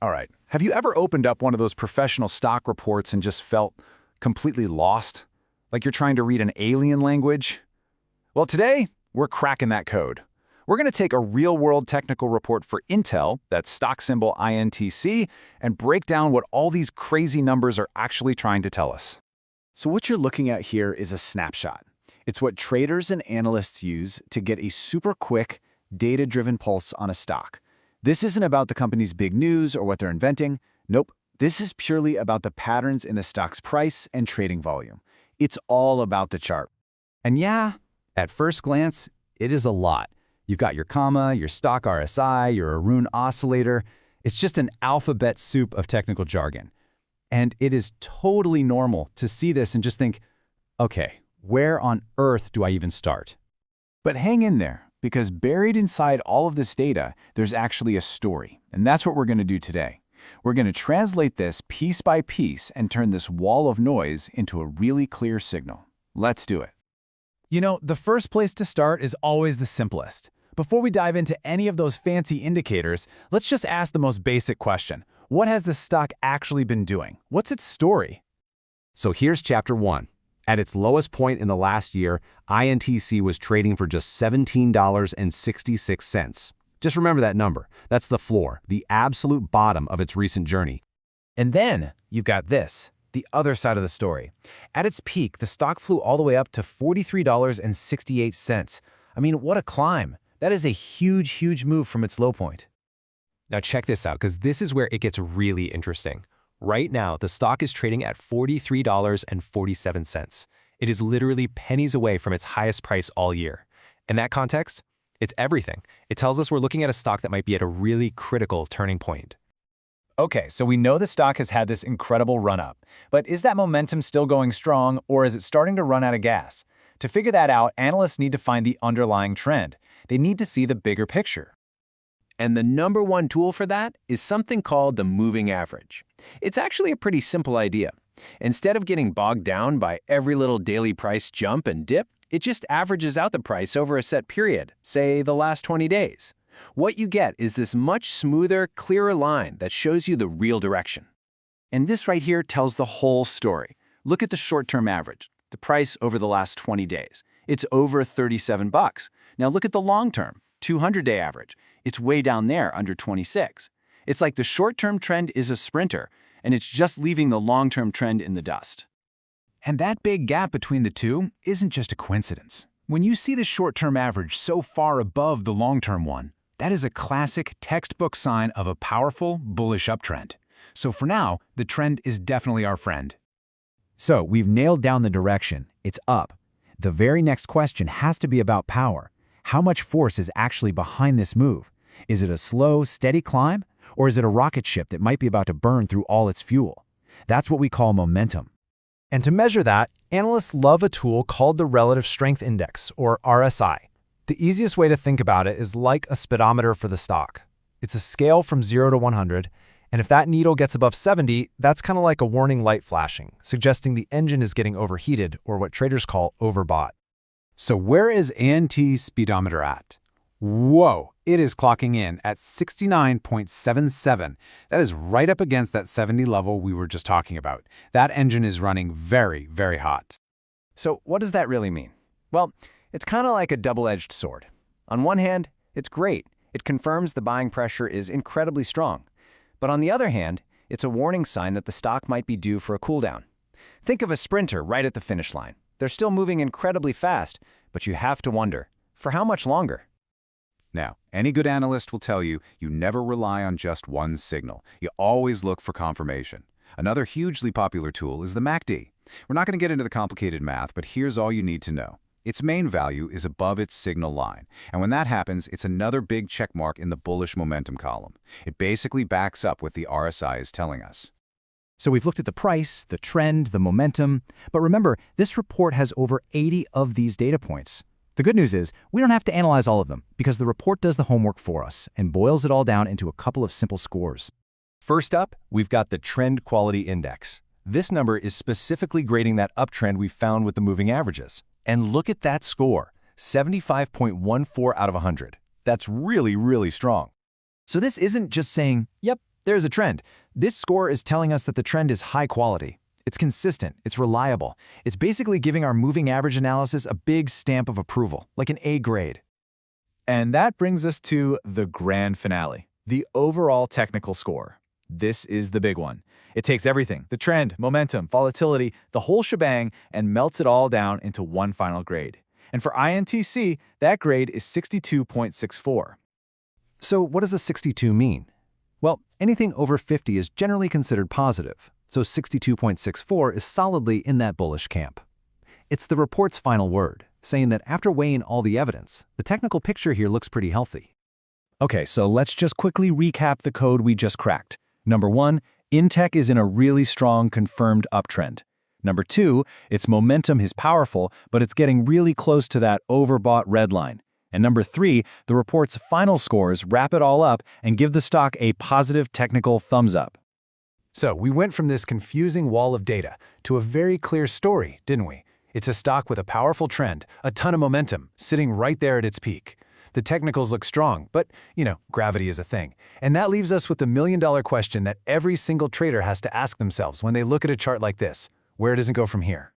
All right. Have you ever opened up one of those professional stock reports and just felt completely lost? Like you're trying to read an alien language? Well, today, we're cracking that code. We're going to take a real-world technical report for Intel, that's stock symbol INTC, and break down what all these crazy numbers are actually trying to tell us. So what you're looking at here is a snapshot. It's what traders and analysts use to get a super quick, data-driven pulse on a stock. This isn't about the company's big news or what they're inventing. Nope, this is purely about the patterns in the stock's price and trading volume. It's all about the chart. And yeah, at first glance, it is a lot. You've got your comma, your stock RSI, your Arun oscillator. It's just an alphabet soup of technical jargon. And it is totally normal to see this and just think, okay, where on earth do I even start? But hang in there, because buried inside all of this data, there's actually a story. And that's what we're going to do today. We're going to translate this piece by piece and turn this wall of noise into a really clear signal. Let's do it. You know, the first place to start is always the simplest. Before we dive into any of those fancy indicators, let's just ask the most basic question. What has the stock actually been doing? What's its story? So here's chapter 1. At its lowest point in the last year, INTC was trading for just $17.66. Just remember that number. That's the floor, the absolute bottom of its recent journey. And then you've got this, the other side of the story. At its peak, the stock flew all the way up to $43.68. I mean, what a climb. That is a huge, huge move from its low point. Now check this out, because this is where it gets really interesting. Right now, the stock is trading at $43.47. It is literally pennies away from its highest price all year. In that context, it's everything. It tells us we're looking at a stock that might be at a really critical turning point. Okay, so we know the stock has had this incredible run-up. But is that momentum still going strong, or is it starting to run out of gas? To figure that out, analysts need to find the underlying trend. They need to see the bigger picture. And the number one tool for that is something called the moving average. It's actually a pretty simple idea. Instead of getting bogged down by every little daily price jump and dip, it just averages out the price over a set period, say the last 20 days. What you get is this much smoother, clearer line that shows you the real direction. And this right here tells the whole story. Look at the short-term average, the price over the last 20 days. It's over $37. Now look at the long-term, 200-day average. It's way down there, under 26. It's like the short-term trend is a sprinter, and it's just leaving the long-term trend in the dust. And that big gap between the two isn't just a coincidence. When you see the short-term average so far above the long-term one, that is a classic textbook sign of a powerful, bullish uptrend. So for now, the trend is definitely our friend. So we've nailed down the direction. It's up. The very next question has to be about power. How much force is actually behind this move? Is it a slow, steady climb? Or is it a rocket ship that might be about to burn through all its fuel? That's what we call momentum. And to measure that, analysts love a tool called the Relative Strength Index, or RSI. The easiest way to think about it is like a speedometer for the stock. It's a scale from 0 to 100, and if that needle gets above 70, that's kind of like a warning light flashing, suggesting the engine is getting overheated, or what traders call overbought. So where is INT speedometer at? Whoa, it is clocking in at 69.77. That is right up against that 70 level we were just talking about. That engine is running very, very hot. So what does that really mean? Well, it's kind of like a double-edged sword. On one hand, it's great. It confirms the buying pressure is incredibly strong. But on the other hand, it's a warning sign that the stock might be due for a cooldown. Think of a sprinter right at the finish line. They're still moving incredibly fast, but you have to wonder, for how much longer? Now, any good analyst will tell you, you never rely on just one signal. You always look for confirmation. Another hugely popular tool is the MACD. We're not going to get into the complicated math, but here's all you need to know. Its main value is above its signal line, and when that happens, it's another big check mark in the bullish momentum column. It basically backs up what the RSI is telling us. So we've looked at the price, the trend, the momentum, but remember, this report has over 80 of these data points. The good news is, we don't have to analyze all of them, because the report does the homework for us and boils it all down into a couple of simple scores. First up, we've got the Trend Quality Index. This number is specifically grading that uptrend we found with the moving averages. And look at that score, 75.14 out of 100. That's really, really strong. So this isn't just saying, yep, There's a trend. This score is telling us that the trend is high quality. It's consistent, it's reliable. It's basically giving our moving average analysis a big stamp of approval, like an A grade. And that brings us to the grand finale, the overall technical score. This is the big one. It takes everything, the trend, momentum, volatility, the whole shebang, and melts it all down into one final grade. And for INTC, that grade is 62.64. So what does a 62 mean? Well, anything over 50 is generally considered positive, so 62.64 is solidly in that bullish camp. It's the report's final word, saying that after weighing all the evidence, the technical picture here looks pretty healthy. Okay, so let's just quickly recap the code we just cracked. Number 1, INTEC is in a really strong confirmed uptrend. Number 2, its momentum is powerful, but it's getting really close to that overbought red line. And number 3, the report's final scores wrap it all up and give the stock a positive technical thumbs up. So we went from this confusing wall of data to a very clear story, didn't we? It's a stock with a powerful trend, a ton of momentum, sitting right there at its peak. The technicals look strong, but, gravity is a thing. And that leaves us with the million-dollar question that every single trader has to ask themselves when they look at a chart like this. Where does it go from here?